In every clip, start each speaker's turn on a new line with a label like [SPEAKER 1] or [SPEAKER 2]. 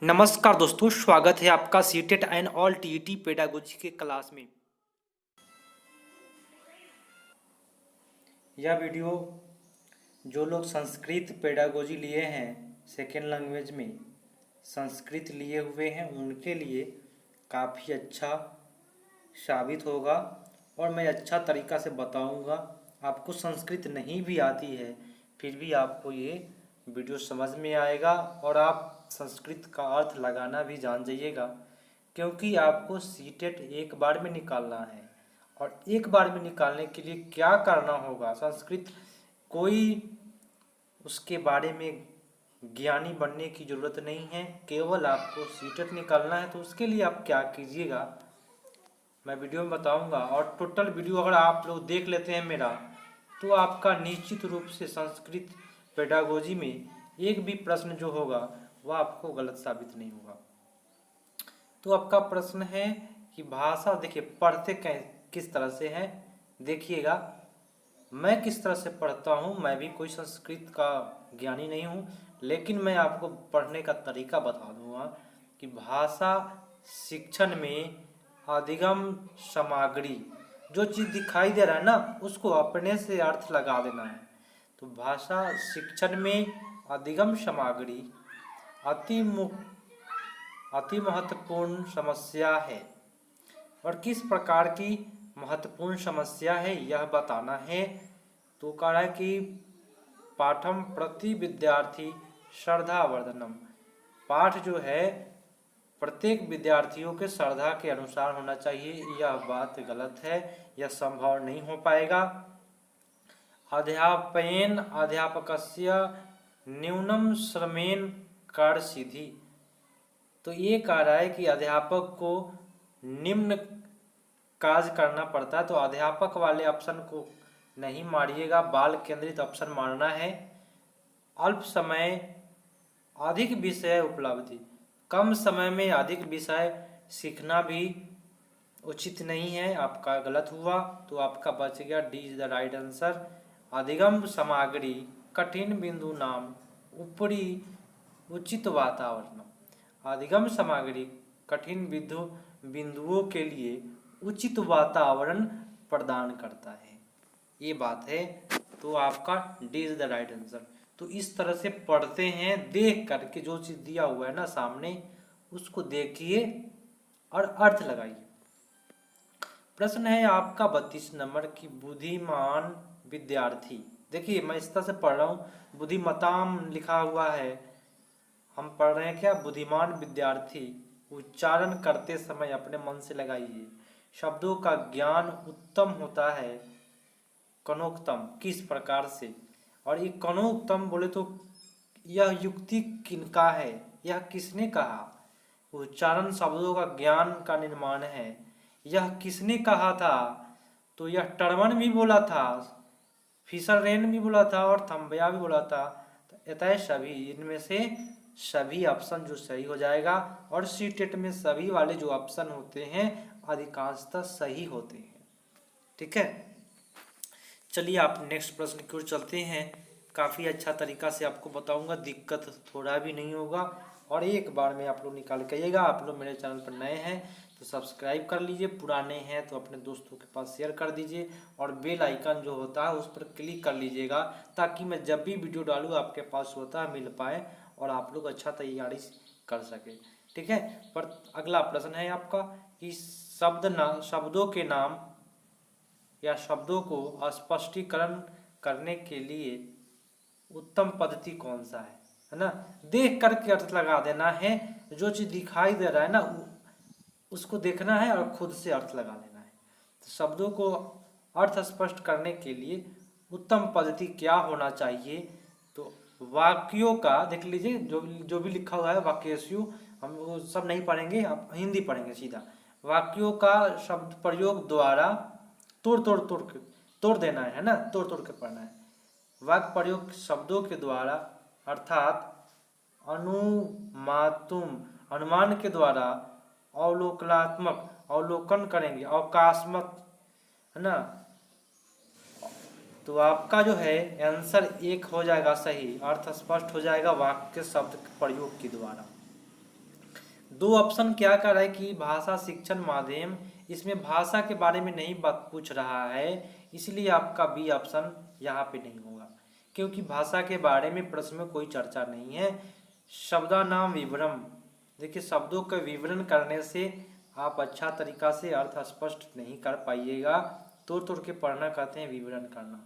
[SPEAKER 1] नमस्कार दोस्तों, स्वागत है आपका CTET and all TET pedagogy के क्लास में। यह वीडियो जो लोग संस्कृत पेडागोजी लिए हैं, सेकेंड लैंग्वेज में संस्कृत लिए हुए हैं, उनके लिए काफ़ी अच्छा साबित होगा और मैं अच्छा तरीका से बताऊंगा। आपको संस्कृत नहीं भी आती है फिर भी आपको ये वीडियो समझ में आएगा और आप संस्कृत का अर्थ लगाना भी जान जाइएगा, क्योंकि आपको सीटेट एक बार में निकालना है। और एक बार में निकालने के लिए क्या करना होगा, संस्कृत कोई उसके बारे में ज्ञानी बनने की ज़रूरत नहीं है, केवल आपको सीटेट निकालना है। तो उसके लिए आप क्या कीजिएगा मैं वीडियो में बताऊंगा। और टोटल वीडियो अगर आप लोग देख लेते हैं मेरा, तो आपका निश्चित रूप से संस्कृत पेडागोजी में एक भी प्रश्न जो होगा वह आपको गलत साबित नहीं होगा। तो आपका प्रश्न है कि भाषा, देखिए पढ़ते किस तरह से है, देखिएगा मैं किस तरह से पढ़ता हूँ। मैं भी कोई संस्कृत का ज्ञानी नहीं हूँ, लेकिन मैं आपको पढ़ने का तरीका बता दूंगा कि भाषा शिक्षण में अधिगम सामग्री, जो चीज़ दिखाई दे रहा है ना उसको अपने से अर्थ लगा देना है। तो भाषा शिक्षण में अधिगम सामग्री अति महत्वपूर्ण समस्या है। और किस प्रकार की महत्वपूर्ण समस्या है यह बताना है। तो कह रहा है कि पाठम प्रति विद्यार्थी श्रद्धावर्धनम, पाठ जो है प्रत्येक विद्यार्थियों के श्रद्धा के अनुसार होना चाहिए। यह बात गलत है, यह संभव नहीं हो पाएगा। अध्यापयन अध्यापकस्य न्यूनम श्रमेण कार्य सिद्धि, तो ये कह रहा है कि अध्यापक को निम्न कार्य करना पड़ता है। तो अध्यापक वाले ऑप्शन को नहीं मारिएगा, बाल केंद्रित ऑप्शन मारना है। अल्प समय अधिक विषय उपलब्धि, कम समय में अधिक विषय सीखना भी उचित नहीं है, आपका गलत हुआ। तो आपका बच गया D is the right answer. अधिगम सामग्री कठिन बिंदु नाम ऊपरी उचित वातावरण, अधिगम सामग्री कठिन बिंदुओं के लिए उचित वातावरण प्रदान करता है, ये बात है। तो आपका D is the right answer. तो इस तरह से पढ़ते हैं, देख करके जो चीज़ दिया हुआ है ना सामने उसको देखिए और अर्थ लगाइए। प्रश्न है आपका 32 नंबर की बुद्धिमान विद्यार्थी, देखिए मैं इस तरह से पढ़ रहा हूँ, बुद्धिमताम लिखा हुआ है, हम पढ़ रहे हैं क्या, बुद्धिमान विद्यार्थी। उच्चारण करते समय अपने मन से लगाइए। शब्दों का ज्ञान उत्तम होता है कनोक्तम, किस प्रकार से। और ये कनोक्तम बोले तो यह युक्ति किनका है, यह किसने कहा। उच्चारण शब्दों का ज्ञान का निर्माण है, यह किसने कहा था। तो यह टर्मन भी बोला था, फिशर रेन भी बोला था और थम्बया भी बोला था। तो अतः सभी इनमें से सभी ऑप्शन जो सही हो जाएगा। और सी टेट में सभी वाले जो ऑप्शन होते हैं अधिकांशतः सही होते हैं, ठीक है। चलिए आप नेक्स्ट प्रश्न की ओर चलते हैं। काफ़ी अच्छा तरीका से आपको बताऊंगा, दिक्कत थोड़ा भी नहीं होगा और एक बार में आप लोग निकाल के आइएगा। आप लोग मेरे चैनल पर नए हैं तो सब्सक्राइब कर लीजिए, पुराने हैं तो अपने दोस्तों के पास शेयर कर दीजिए और बेल आइकन जो होता है उस पर क्लिक कर लीजिएगा, ताकि मैं जब भी वीडियो डालूँ आपके पास होता है मिल पाए और आप लोग अच्छा तैयारी कर सके, ठीक है। पर अगला प्रश्न है आपका कि शब्दों के नाम या शब्दों को स्पष्टीकरण करने के लिए उत्तम पद्धति कौन सा है ना। देख करके अर्थ लगा देना है, जो चीज दिखाई दे रहा है ना उसको देखना है और खुद से अर्थ लगा देना है। तो शब्दों को अर्थ स्पष्ट करने के लिए उत्तम पद्धति क्या होना चाहिए। तो वाक्यों का देख लीजिए, जो भी लिखा हुआ है वाक्यस्यु, हम वो सब नहीं पढ़ेंगे, आप हिंदी पढ़ेंगे सीधा। वाक्यों का शब्द प्रयोग द्वारा तोड़ देना है ना, तोड़ के पढ़ना है। वाक्य प्रयोग शब्दों के द्वारा अर्थात अनुमान के द्वारा, अवलोकनात्मक अवलोकन करेंगे, अवकाशात्मक है ना। तो आपका जो है आंसर एक हो जाएगा सही, अर्थ स्पष्ट हो जाएगा वाक्य शब्द प्रयोग के द्वारा। दो ऑप्शन क्या कर रहा है कि भाषा शिक्षण माध्यम, इसमें भाषा के बारे में नहीं बात पूछ रहा है, इसलिए आपका बी ऑप्शन यहाँ पे नहीं होगा, क्योंकि भाषा के बारे में प्रश्न में कोई चर्चा नहीं है। शब्दानाम विवरण, देखिए शब्दों का विवरण करने से आप अच्छा तरीका से अर्थ स्पष्ट नहीं कर पाइएगा, तोड़ तोड़ के पढ़ना कहते हैं विवरण करना।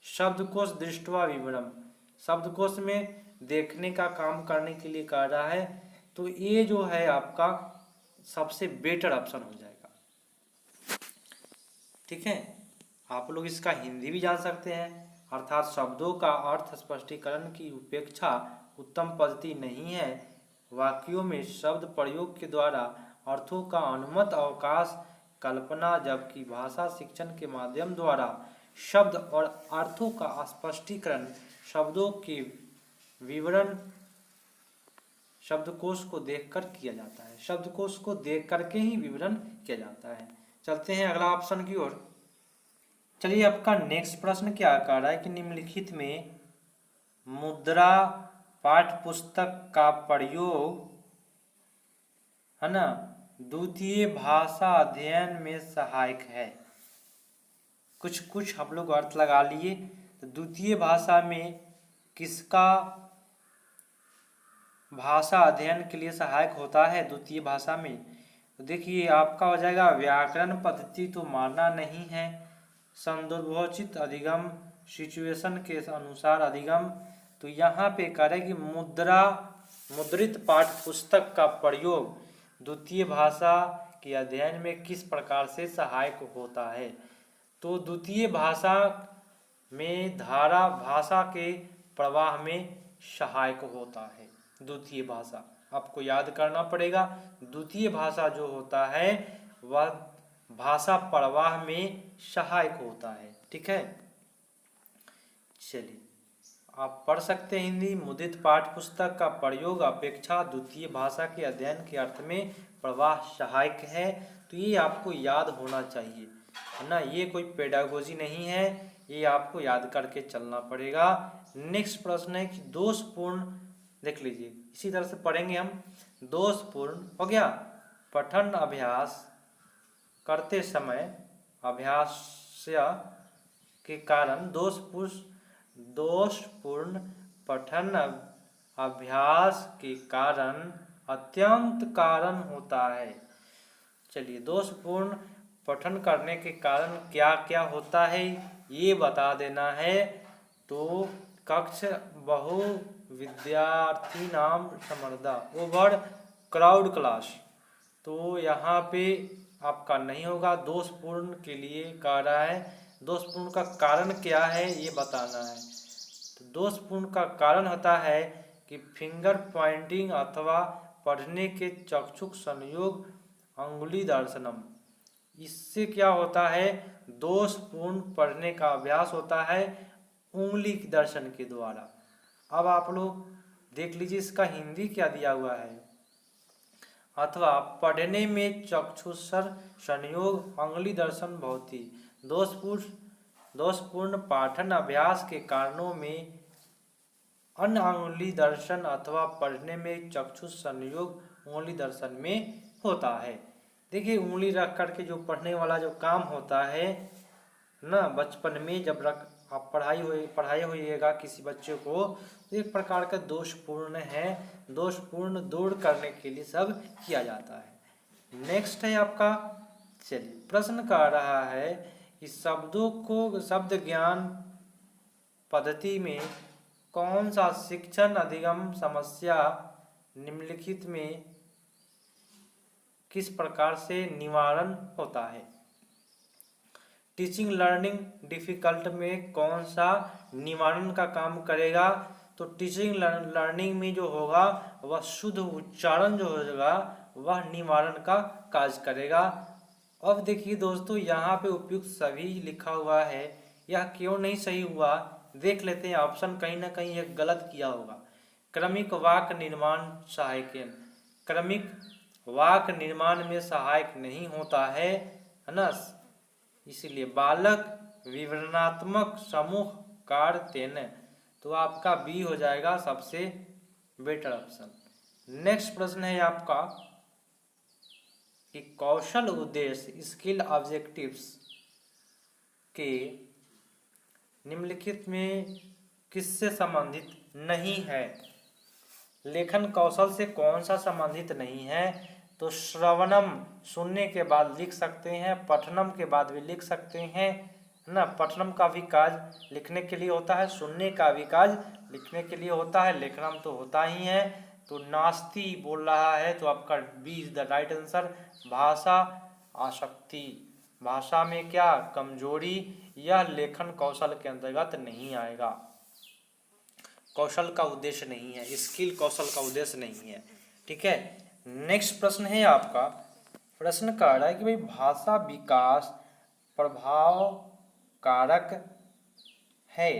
[SPEAKER 1] शब्दकोश दृष्टवा विवरण, शब्दकोश में देखने का काम करने के लिए कह रहा है, तो ये जो है आपका सबसे बेटर ऑप्शन हो जाएगा। ठीक है, आप लोग इसका हिंदी भी जान सकते हैं, अर्थात शब्दों का अर्थ स्पष्टीकरण की उपेक्षा उत्तम पद्धति नहीं है। वाक्यों में शब्द प्रयोग के द्वारा अर्थों का अनुमत अवकाश कल्पना, जबकि भाषा शिक्षण के माध्यम द्वारा शब्द और अर्थों का स्पष्टीकरण शब्दों के विवरण शब्दकोश को देखकर किया जाता है, शब्दकोश को देख करके ही विवरण किया जाता है। चलते हैं अगला ऑप्शन की ओर। चलिए, आपका नेक्स्ट प्रश्न क्या कह रहा है कि निम्नलिखित में मुद्रा पाठ्य पुस्तक का प्रयोग है ना द्वितीय भाषा अध्ययन में सहायक है। कुछ हम लोग अर्थ लगा लिए, तो द्वितीय भाषा में किसका भाषा अध्ययन के लिए सहायक होता है द्वितीय भाषा में? तो देखिए आपका हो जाएगा व्याकरण पद्धति तो मानना नहीं है, संदर्भोचित अधिगम सिचुएशन के अनुसार अधिगम, तो यहाँ पे करें कि मुद्रित पाठ्य पुस्तक का प्रयोग द्वितीय भाषा के अध्ययन में किस प्रकार से सहायक होता है। तो द्वितीय भाषा में धारा भाषा के प्रवाह में सहायक होता है। द्वितीय भाषा आपको याद करना पड़ेगा, द्वितीय भाषा जो होता है वह भाषा प्रवाह में सहायक होता है। ठीक है, चलिए आप पढ़ सकते हैं हिंदी। मुद्रित पाठ्य पुस्तक का प्रयोग अपेक्षा द्वितीय भाषा के अध्ययन के अर्थ में प्रवाह सहायक है, तो ये आपको याद होना चाहिए, है ना। ये कोई पेडागोजी नहीं है, ये आपको याद करके चलना पड़ेगा। नेक्स्ट प्रश्न है कि दोषपूर्ण, देख लीजिए इसी तरह से पढ़ेंगे हम। दोषपूर्ण हो गया, पठन अभ्यास करते समय अभ्यास के कारण दोषपूर्ण पठन अभ्यास के कारण अत्यंत कारण होता है। चलिए, दोषपूर्ण पठन करने के कारण क्या क्या होता है ये बता देना है। तो कक्ष बहु विद्यार्थी नाम समर्दा ओवर क्राउड क्लास, तो यहाँ पे आपका नहीं होगा, दोषपूर्ण के लिए कह रहा है। दोषपूर्ण का कारण क्या है ये बताना है। तो दोषपूर्ण का कारण होता है कि फिंगर पॉइंटिंग अथवा पढ़ने के चक्षुक संयोग अंगुली दर्शनम, इससे क्या होता है दोषपूर्ण पढ़ने का अभ्यास होता है उंगली दर्शन के द्वारा। अब आप लोग देख लीजिए इसका हिंदी क्या दिया हुआ है, अथवा पढ़ने में चक्षुषर संयोग अंगुली दर्शन भवति, दोषपूर्ण पाठन अभ्यास के कारणों में अन्य अंगुली दर्शन अथवा पढ़ने में चक्षुष संयोग उंगली दर्शन में होता है। देखिए उंगली रख करके जो पढ़ने वाला जो काम होता है ना, बचपन में जब आप पढ़ाई होइएगा किसी बच्चे को, तो एक प्रकार का दोषपूर्ण है, दोषपूर्ण दूर करने के लिए सब किया जाता है। नेक्स्ट है आपका, चलिए प्रश्न कर रहा है कि शब्दों को शब्द ज्ञान पद्धति में कौन सा शिक्षण अधिगम समस्या निम्नलिखित में किस प्रकार से निवारण होता है। टीचिंग लर्निंग डिफिकल्ट में कौन सा निवारण का काम करेगा। तो टीचिंग लर्निंग में जो होगा वह शुद्ध उच्चारण जो होगा वह निवारण का कार्य करेगा। अब देखिए दोस्तों यहाँ पे उपयुक्त सभी लिखा हुआ है, यह क्यों नहीं सही हुआ देख लेते हैं। ऑप्शन कहीं ना कहीं एक गलत किया होगा। क्रमिक वाक्य निर्माण सहायक, क्रमिक वाक्य निर्माण में सहायक नहीं होता है ना, इसीलिए बालक विवरणात्मक समूह कार्य तेन, तो आपका बी हो जाएगा सबसे बेटर ऑप्शन। नेक्स्ट प्रश्न है आपका कि कौशल उद्देश्य स्किल ऑब्जेक्टिव्स के निम्नलिखित में किससे संबंधित नहीं है। लेखन कौशल से कौन सा संबंधित नहीं है? तो श्रवणम सुनने के बाद लिख सकते हैं, पठनम के बाद भी लिख सकते हैं ना। पठनम का भी काज लिखने के लिए होता है, सुनने का भी काज लिखने के लिए होता है, लेखनम तो होता ही है। तो नास्ति बोल रहा है, तो आपका B is the right answer. भाषा आसक्ति, भाषा में क्या कमजोरी, यह लेखन कौशल के अंतर्गत नहीं आएगा। कौशल का उद्देश्य नहीं है, स्किल कौशल का उद्देश्य नहीं है। ठीक है, नेक्स्ट प्रश्न है आपका। प्रश्न कह रहा है कि भाई भाषा विकास प्रभाव कारक है।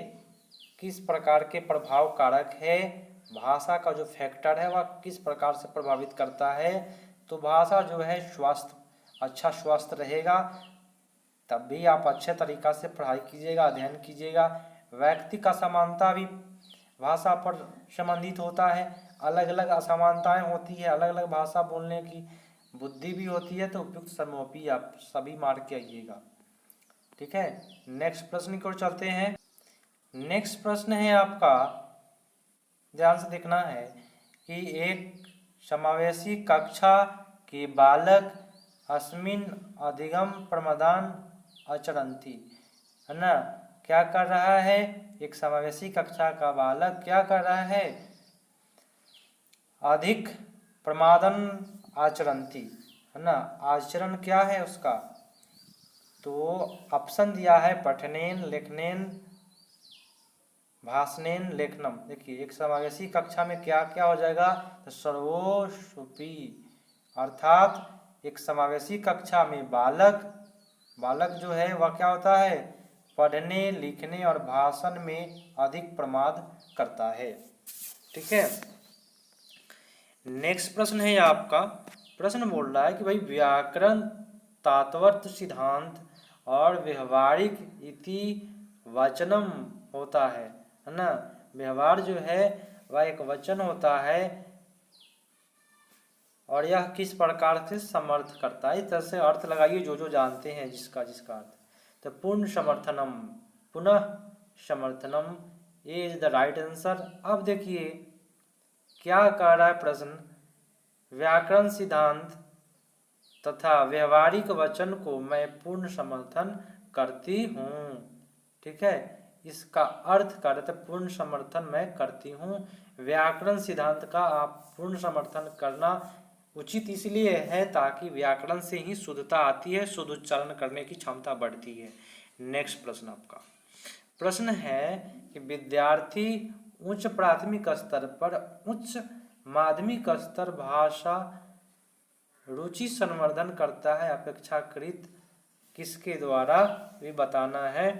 [SPEAKER 1] किस प्रकार के प्रभाव कारक है? भाषा का जो फैक्टर है वह किस प्रकार से प्रभावित करता है? तो भाषा जो है स्वास्थ्य, अच्छा स्वास्थ्य रहेगा तब भी आप अच्छे तरीका से पढ़ाई कीजिएगा, अध्ययन कीजिएगा। व्यक्ति का समानता भी भाषा पर संबंधित होता है। अलग अलग असमानताएं होती है, अलग अलग भाषा बोलने की बुद्धि भी होती है। तो उपयुक्त समोपी आप सभी मार के आइएगा। ठीक है, नेक्स्ट प्रश्न की ओर चलते हैं। नेक्स्ट प्रश्न है आपका, ध्यान से देखना है कि एक समावेशी कक्षा के बालक अस्मिन अधिगम प्रमादान आचरन्ति, है ना। क्या कर रहा है? एक समावेशी कक्षा का बालक क्या कर रहा है? अधिक प्रमादन आचरन्ति, है ना। आचरण क्या है उसका? तो ऑप्शन दिया है पठनेन, लेखनेन, भाषणेन, लेखनम। देखिए एक समावेशी कक्षा में क्या क्या हो जाएगा? तो सर्वोपि, अर्थात एक समावेशी कक्षा में बालक जो है वह क्या होता है? पढ़ने, लिखने और भाषण में अधिक प्रमाद करता है। ठीक है, नेक्स्ट प्रश्न है आपका। प्रश्न बोल रहा है कि भाई व्याकरण तात्वर्थ सिद्धांत और व्यवहारिक इति वचनम होता है ना। व्यवहार जो है वह एक वचन होता है और यह किस प्रकार से समर्थ करता है? इस तरह से अर्थ लगाइए जो जो जानते हैं जिसका जिसका अर्थ। तो पूर्ण समर्थनम, पुनः समर्थनम, ये इज द राइट आंसर। अब देखिए क्या कह रहा है प्रश्न, व्याकरण सिद्धांत तथा व्यवहारिक वचन को मैं पूर्ण समर्थन करती हूँ। ठीक है, इसका अर्थ करते पूर्ण समर्थन मैं करती हूँ। व्याकरण सिद्धांत का आप पूर्ण समर्थन करना उचित इसलिए है ताकि व्याकरण से ही शुद्धता आती है, शुद्ध उच्चारण करने की क्षमता बढ़ती है। नेक्स्ट प्रश्न आपका प्रश्न है कि विद्यार्थी उच्च प्राथमिक स्तर पर उच्च माध्यमिक स्तर भाषा रुचि संवर्धन करता है अपेक्षाकृत किसके द्वारा भी बताना है।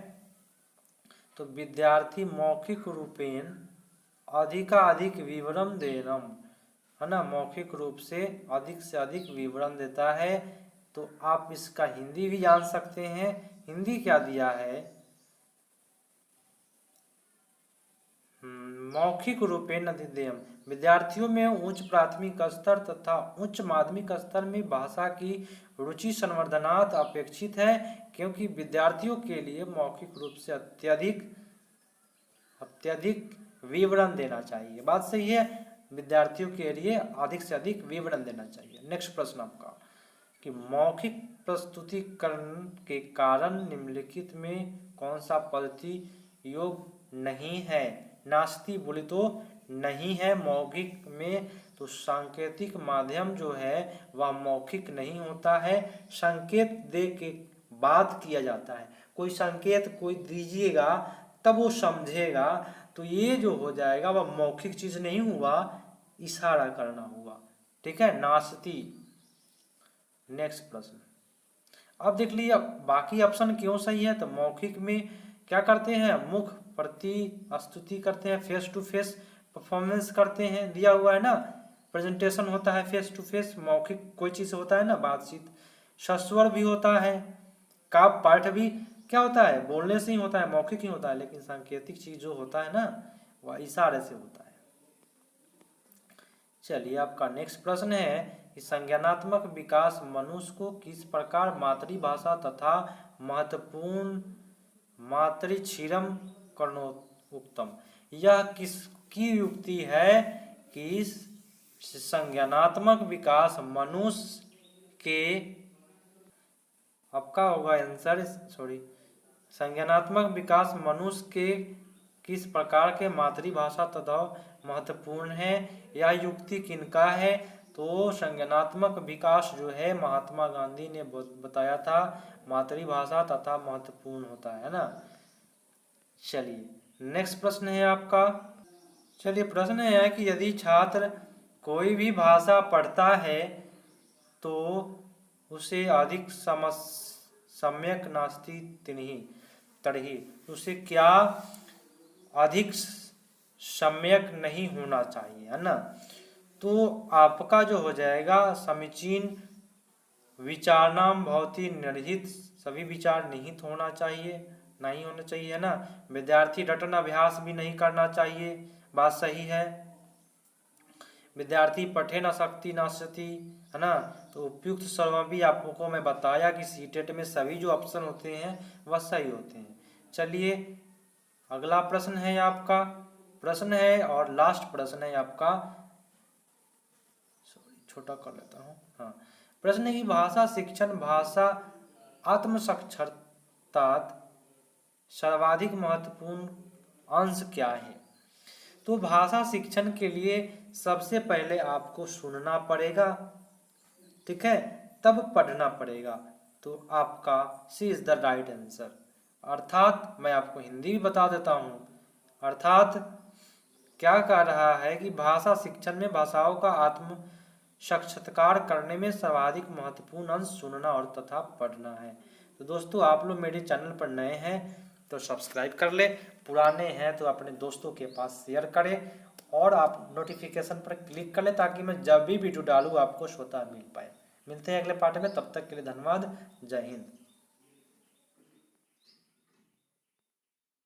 [SPEAKER 1] तो विद्यार्थी मौखिक रूपेण अधिकाधिक विवरण देनम, है ना, मौखिक रूप से अधिक विवरण देता है। तो आप इसका हिंदी भी जान सकते हैं। हिंदी क्या दिया है? मौखिक रूपेण अधिदेयम, विद्यार्थियों में उच्च प्राथमिक स्तर तथा उच्च माध्यमिक स्तर में भाषा की रुचि संवर्धनात् अपेक्षित है, क्योंकि विद्यार्थियों के लिए मौखिक रूप से अत्यधिक विवरण देना चाहिए। बात सही है, विद्यार्थियों के लिए अधिक से अधिक विवरण देना चाहिए। नेक्स्ट प्रश्न आपका कि मौखिक प्रस्तुतिकरण के कारण निम्नलिखित में कौन सा पद्धति योग्य नहीं है? नास्ति बोले तो नहीं है मौखिक में। तो सांकेतिक माध्यम जो है वह मौखिक नहीं होता है, संकेत दे के बात किया जाता है। कोई संकेत कोई दीजिएगा तब वो समझेगा, तो ये जो हो जाएगा वह मौखिक चीज नहीं हुआ, इशारा करना हुआ। ठीक है, नास्ति। नेक्स्ट प्रश्न अब देख लीजिए बाकी ऑप्शन क्यों सही है। तो मौखिक में क्या करते हैं? मुख प्रति करते हैं, फेस टू फेस परफॉर्मेंस करते हैं, दिया हुआ है ना, प्रेजेंटेशन होता है फेस टू फेस। मौखिक कोई चीज होता है ना, बातचीत। सस्वर भी होता है, काव्य पाठ भी क्या होता है? बोलने से ही होता है, मौखिक ही होता है। लेकिन सांकेतिक चीज जो होता है ना वह इशारे से होता है। चलिए आपका नेक्स्ट प्रश्न है कि संज्ञानात्मक विकास मनुष्य को किस प्रकार मातृभाषा तथा महत्वपूर्ण मातृक्षीरम करणोत्तम। यह किसकी युक्ति है कि संज्ञानात्मक विकास मनुष्य के, आपका होगा आंसर सॉरी, संज्ञानात्मक विकास मनुष्य के किस प्रकार के मातृभाषा तथा महत्वपूर्ण है। यह युक्ति किनका है, तो संज्ञानात्मक विकास जो है महात्मा गांधी ने बताया था, मातृभाषा तथा महत्वपूर्ण होता है ना। चलिए नेक्स्ट प्रश्न है आपका। चलिए प्रश्न है कि यदि छात्र कोई भी भाषा पढ़ता है तो उसे अधिक सम्यक नास्ति तर्हि, उसे क्या अधिक सम्यक नहीं होना चाहिए, है ना। तो आपका जो हो जाएगा समीचीन विचारनाम भवति निर्हित, सभी विचार निहित होना चाहिए, नहीं होना चाहिए, है ना। विद्यार्थी रटन अभ्यास भी नहीं करना चाहिए, बात सही है। विद्यार्थी पठे न शक्ति नास्ति, है ना। तो उपयुक्त सर्वभी आपको मैं बताया कि सीटेट में सभी जो ऑप्शन होते हैं वह सही होते हैं। चलिए अगला प्रश्न है आपका, प्रश्न है और लास्ट प्रश्न है आपका, छोटा कर लेता हूँ। हाँ, प्रश्न है कि भाषा शिक्षण भाषा आत्मसाक्षरता सर्वाधिक महत्वपूर्ण अंश क्या है। तो भाषा शिक्षण के लिए सबसे पहले आपको सुनना पड़ेगा, ठीक है, तब पढ़ना पड़ेगा। तो आपका सी इज द राइट आंसर। अर्थात मैं आपको हिंदी भी बता देता हूँ, अर्थात क्या कह रहा है कि भाषा शिक्षण में भाषाओं का आत्म साक्षात्कार करने में सर्वाधिक महत्वपूर्ण अंश सुनना और तथा पढ़ना है। तो दोस्तों आप लोग मेरे चैनल पर नए हैं तो सब्सक्राइब कर ले, पुराने हैं तो अपने दोस्तों के पास शेयर करें और आप नोटिफिकेशन पर क्लिक कर ले ताकि मैं जब भी वीडियो डालूँ आपको स्वतः मिल पाए। मिलते हैं अगले पार्ट में, तब तक के लिए धन्यवाद, जय हिंद।